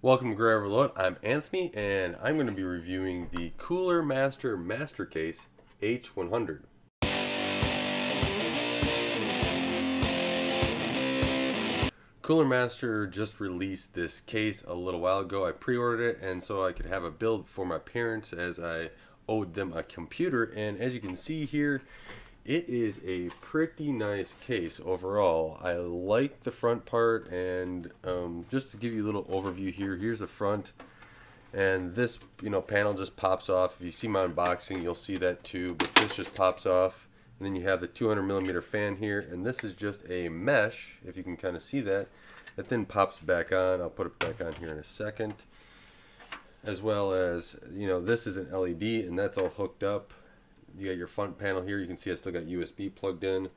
Welcome to Grab Reload. I'm Anthony, and I'm going to be reviewing the Cooler Master MasterCase H100. Cooler Master just released this case a little while ago. I pre-ordered it, and so I could have a build for my parents as I owed them a computer. And as you can see here, it is a pretty nice case overall. I like the front part, and just to give you a little overview here, here's the front, and this panel just pops off. If you see my unboxing, you'll see that too, but this just pops off. And then you have the 200mm fan here, and this is just a mesh, if you can kind of see that. It then pops back on. I'll put it back on here in a second. As well as, this is an LED, and that's all hooked up. You got your front panel here. You can see I still got USB plugged in.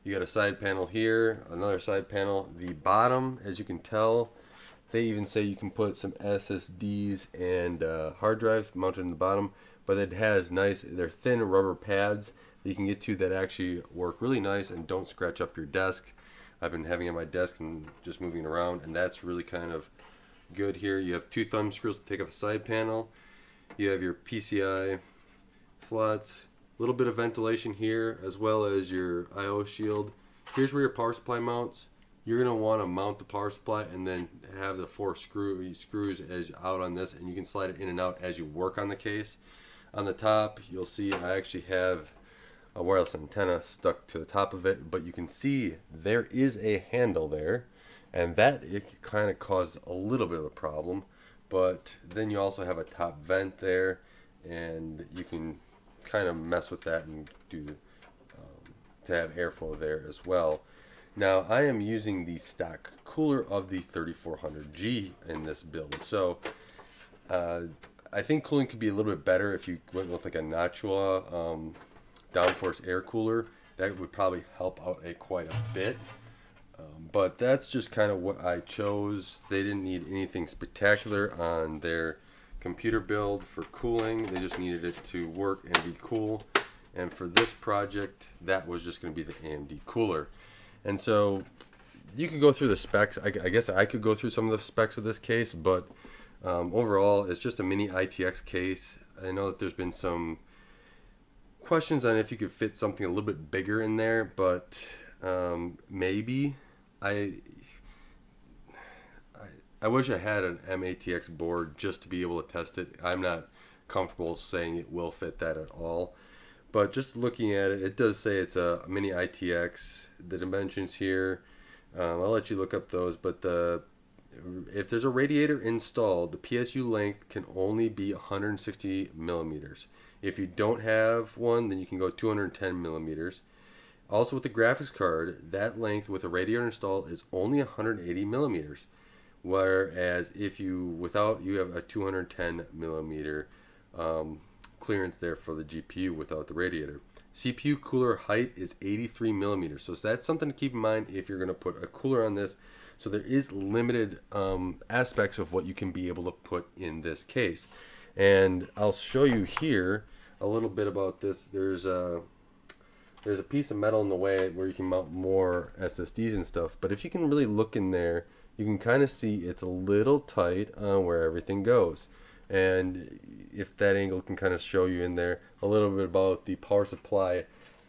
You got a side panel here, another side panel. The bottom, as you can tell, they even say you can put some SSDs and hard drives mounted in the bottom, but it has they're thin rubber pads that you can get to that actually work really nice and don't scratch up your desk. I've been having it on my desk and just moving it around, and that's really kind of good here. You have two thumb screws to take off the side panel. You have your PCI slots. A little bit of ventilation here, as well as your I/O shield. Here's where your power supply mounts. You're going to want to mount the power supply and then have the four screws as out on this, and you can slide it in and out as you work on the case. On the top, you'll see I actually have a wireless antenna stuck to the top of it, but you can see there is a handle there, and that it kind of caused a little bit of a problem. But then you also have a top vent there, and you can kind of mess with that and do to have airflow there as well. Now I am using the stock cooler of the 3400G in this build, so I think cooling could be a little bit better if you went with like a Noctua downforce air cooler. That would probably help out quite a bit, but that's just kind of what I chose. They didn't need anything spectacular on their computer build for cooling. They just needed it to work and be cool, and for this project that was just going to be the AMD cooler. And so you could go through the specs. I guess I could go through some of the specs of this case, but overall it's just a mini ITX case. I know that there's been some questions on if you could fit something a little bit bigger in there, but maybe. I wish I had an MATX board just to be able to test it. I'm not comfortable saying it will fit that at all. But just looking at it, it does say it's a mini ITX. The dimensions here, I'll let you look up those. But if there's a radiator installed, the PSU length can only be 160 millimeters. If you don't have one, then you can go 210 millimeters. Also with the graphics card, that length with a radiator installed is only 180 millimeters. Whereas if you have a 210 millimeter clearance there for the GPU without the radiator. CPU cooler height is 83 millimeters, so that's something to keep in mind if you're going to put a cooler on this. So there is limited aspects of what you can be able to put in this case, and I'll show you here a little bit about this. There's a piece of metal in the way where you can mount more SSDs and stuff, but if you can really look in there, you can kind of see it's a little tight on where everything goes. And if that angle can kind of show you in there a little bit about the power supply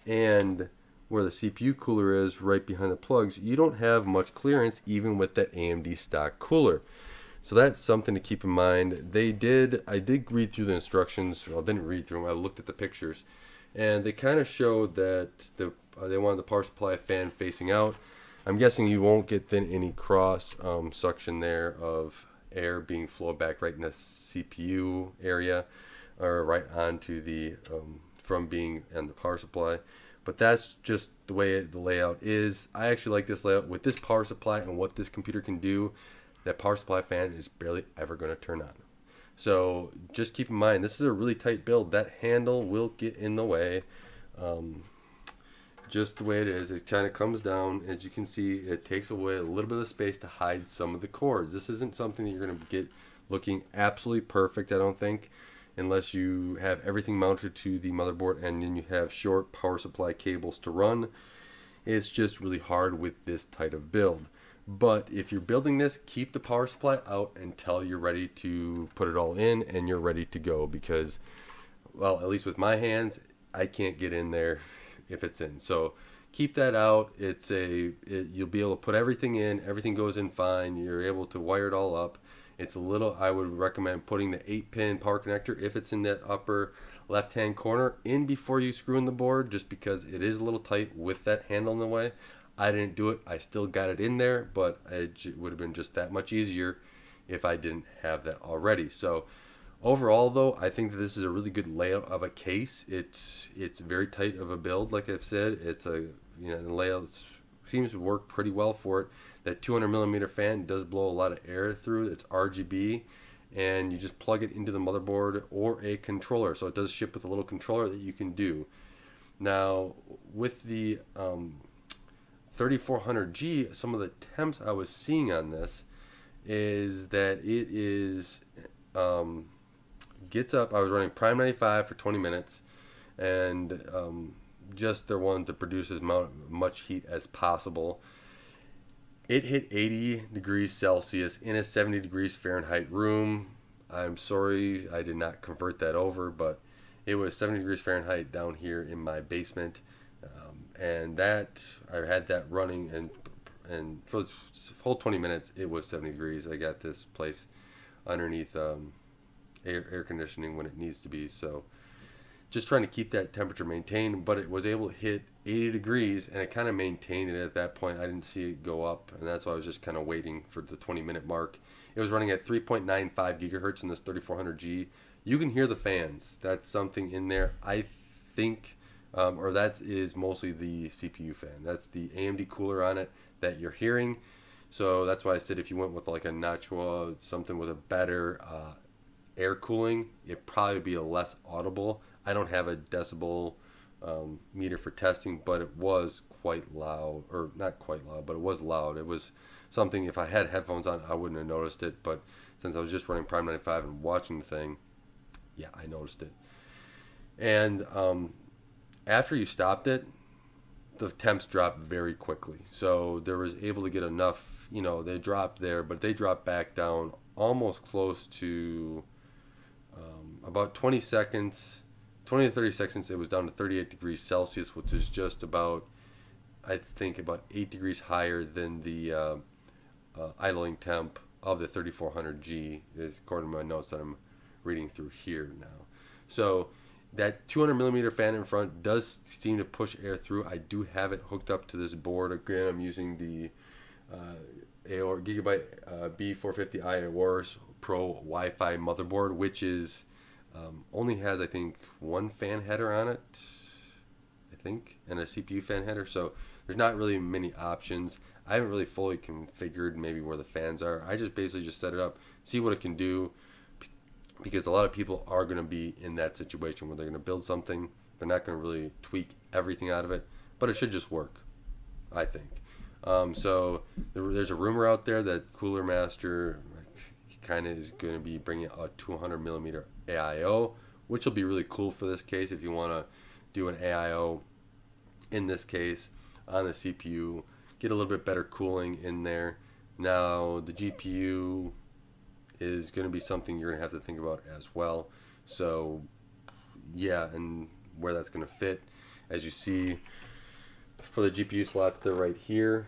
and where the CPU cooler is right behind the plugs, you don't have much clearance even with that AMD stock cooler. So that's something to keep in mind. I did read through the instructions. Well, I didn't read through them. I looked at the pictures, and they kind of showed that they wanted the power supply fan facing out. I'm guessing you won't get then any cross suction there of air being flowed back right in the CPU area or right onto the from being in the power supply. But that's just the way the layout is. I actually like this layout with this power supply and what this computer can do. That power supply fan is barely ever going to turn on. So just keep in mind, this is a really tight build. That handle will get in the way. Just the way it is. It kind of comes down. As you can see, it takes away a little bit of space to hide some of the cords. This isn't something that you're going to get looking absolutely perfect, I don't think, unless you have everything mounted to the motherboard and then you have short power supply cables to run. It's just really hard with this tight of build. But if you're building this, keep the power supply out until you're ready to put it all in and you're ready to go, because, well, at least with my hands, I can't get in there if it's in. So keep that out. You'll be able to put everything in. Everything goes in fine. You're able to wire it all up. It's a little, I would recommend putting the 8-pin power connector, if it's in that upper left-hand corner, in before you screw in the board, just because it is a little tight with that handle in the way. I didn't do it. I still got it in there, but it would have been just that much easier if I didn't have that already. So overall, though, I think that this is a really good layout of a case. It's very tight of a build, like I've said. It's the layout seems to work pretty well for it. That 200mm fan does blow a lot of air through. It's RGB, and you just plug it into the motherboard or a controller. So it does ship with a little controller that you can do. Now, with the 3400G, some of the temps I was seeing on this is that it is gets up. I was running Prime 95 for 20 minutes, and just they're wanting to produce as much heat as possible. It hit 80 degrees Celsius in a 70 degrees Fahrenheit room. I'm sorry I did not convert that over, but it was 70 degrees Fahrenheit down here in my basement, and that I had that running, and for the whole 20 minutes it was 70 degrees. I got this place underneath air conditioning when it needs to be, so just trying to keep that temperature maintained. But it was able to hit 80 degrees, and it kind of maintained it at that point. I didn't see it go up, and that's why I was just kind of waiting for the 20-minute mark. It was running at 3.95 gigahertz in this 3400G. You can hear the fans. That's something in there, I think, or that is mostly the CPU fan. That's the AMD cooler on it that you're hearing. So that's why I said if you went with like a Nachua, something with a better air cooling, it'd probably be a less audible. I don't have a decibel meter for testing, but it was quite loud, or not quite loud, but it was loud. It was something, if I had headphones on, I wouldn't have noticed it, but since I was just running Prime 95 and watching the thing, yeah, I noticed it. And after you stopped it, the temps dropped very quickly. So there was able to get enough, they dropped there, but they dropped back down almost close to about 20 seconds, 20 to 30 seconds. It was down to 38 degrees Celsius, which is just about, I think, about 8 degrees higher than the idling temp of the 3400G, is according to my notes that I'm reading through here now. So that 200mm fan in front does seem to push air through. I do have it hooked up to this board. Again, I'm using the Gigabyte B450i Aorus Pro Wi-Fi motherboard, which is only has, I think, one fan header on it, I think, and a CPU fan header. So there's not really many options. I haven't really fully configured maybe where the fans are. I just basically just set it up, see what it can do, because a lot of people are going to be in that situation where they're going to build something. They're not going to really tweak everything out of it, but it should just work, I think. So there's a rumor out there that Cooler Master kind of is going to be bringing a 200mm AIO, which will be really cool for this case if you want to do an AIO in this case on the CPU, get a little bit better cooling in there. Now the GPU is going to be something you're going to have to think about as well. So yeah, and where that's going to fit, as you see, for the GPU slots, they're right here,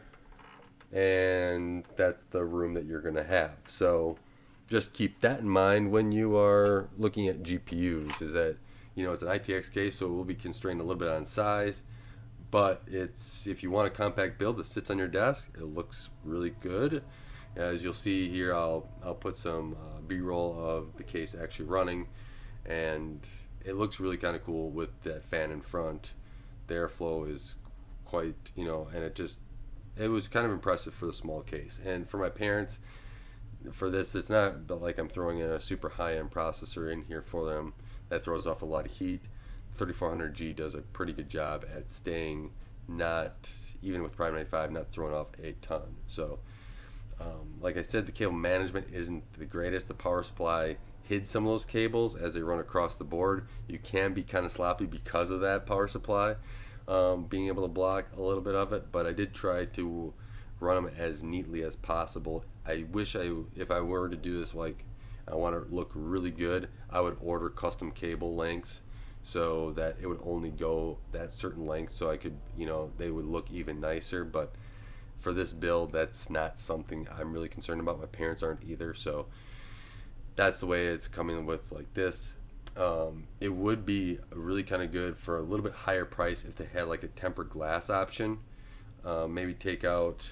and that's the room that you're going to have. So just keep that in mind when you are looking at GPUs, is that, it's an ITX case, so it will be constrained a little bit on size, but if you want a compact build that sits on your desk, it looks really good. As you'll see here, I'll put some B-roll of the case actually running, and it looks really kind of cool with that fan in front. The airflow is quite, and it was kind of impressive for the small case. And for my parents, for this, it's not like I'm throwing in a super high-end processor in here for them that throws off a lot of heat. 3400G does a pretty good job at staying, not even with Prime 95, not throwing off a ton. So like I said, the cable management isn't the greatest. The power supply hid some of those cables as they run across the board. You can be kind of sloppy because of that power supply being able to block a little bit of it, but I did try to run them as neatly as possible. I wish if I were to do this, like I want it to look really good, I would order custom cable lengths so that it would only go that certain length, so I could, you know, they would look even nicer. But for this build, that's not something I'm really concerned about. My parents aren't either, so that's the way it's coming with like this. It would be really kind of good for a little bit higher price if they had like a tempered glass option. Maybe take out,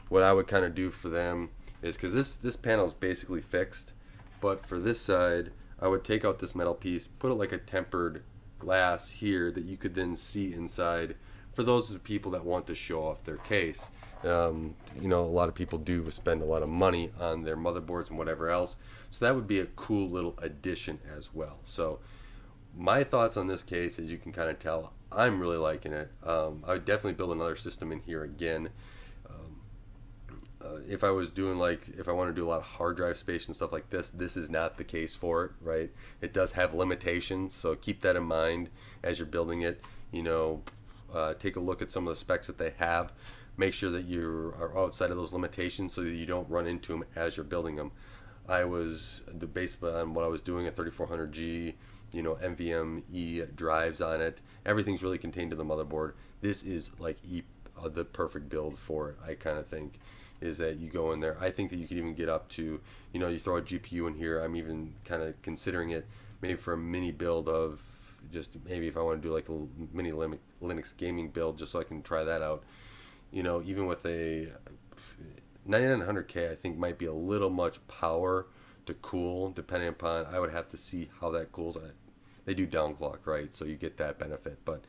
what I would kind of do for them is, because this panel is basically fixed, but for this side I would take out this metal piece, put it like a tempered glass here that you could then see inside, for those people that want to show off their case. You know, a lot of people do spend a lot of money on their motherboards and whatever else, so that would be a cool little addition as well. So my thoughts on this case, as you can kind of tell, I'm really liking it. I would definitely build another system in here again. If I was doing, like, if I want to do a lot of hard drive space and stuff like this is not the case for it, right? It does have limitations, so keep that in mind as you're building it. You know, take a look at some of the specs that they have. Make sure that you are outside of those limitations so that you don't run into them as you're building them. I was, based on what I was doing, a 3400G, you know, NVMe drives on it. Everything's really contained in the motherboard. This is like the perfect build for it, I kind of think, is that you go in there. I think that you could even get up to, you know, you throw a GPU in here. I'm even kind of considering it maybe for a mini build of, just maybe if I want to do like a mini Linux gaming build, just so I can try that out. You know, even with a 9900K, I think might be a little much power to cool, depending upon, I would have to see how that cools. They do downclock, right? So you get that benefit. But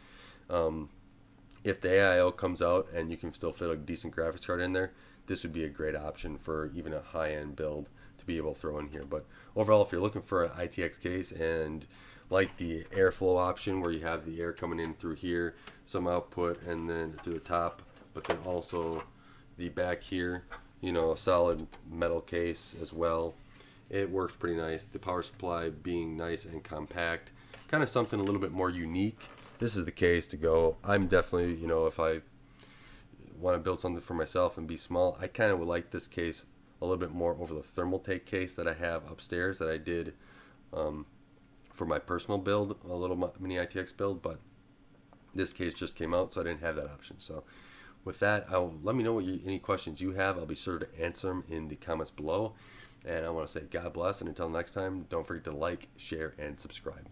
if the AIO comes out and you can still fit a decent graphics card in there, this would be a great option for even a high-end build to be able to throw in here. But overall, if you're looking for an ITX case and like the airflow option where you have the air coming in through here, some output, and then through the top, but then also the back here, you know, a solid metal case as well, it works pretty nice. The power supply being nice and compact, kind of something a little bit more unique, this is the case to go. I'm definitely, you know, if I want to build something for myself and be small, I kind of would like this case a little bit more over the Thermaltake case that I have upstairs that I did for my personal build, a little mini ITX build. But this case just came out, so I didn't have that option. So with that, let me know what any questions you have. I'll be sure to answer them in the comments below. And I want to say God bless, and until next time, don't forget to like, share, and subscribe.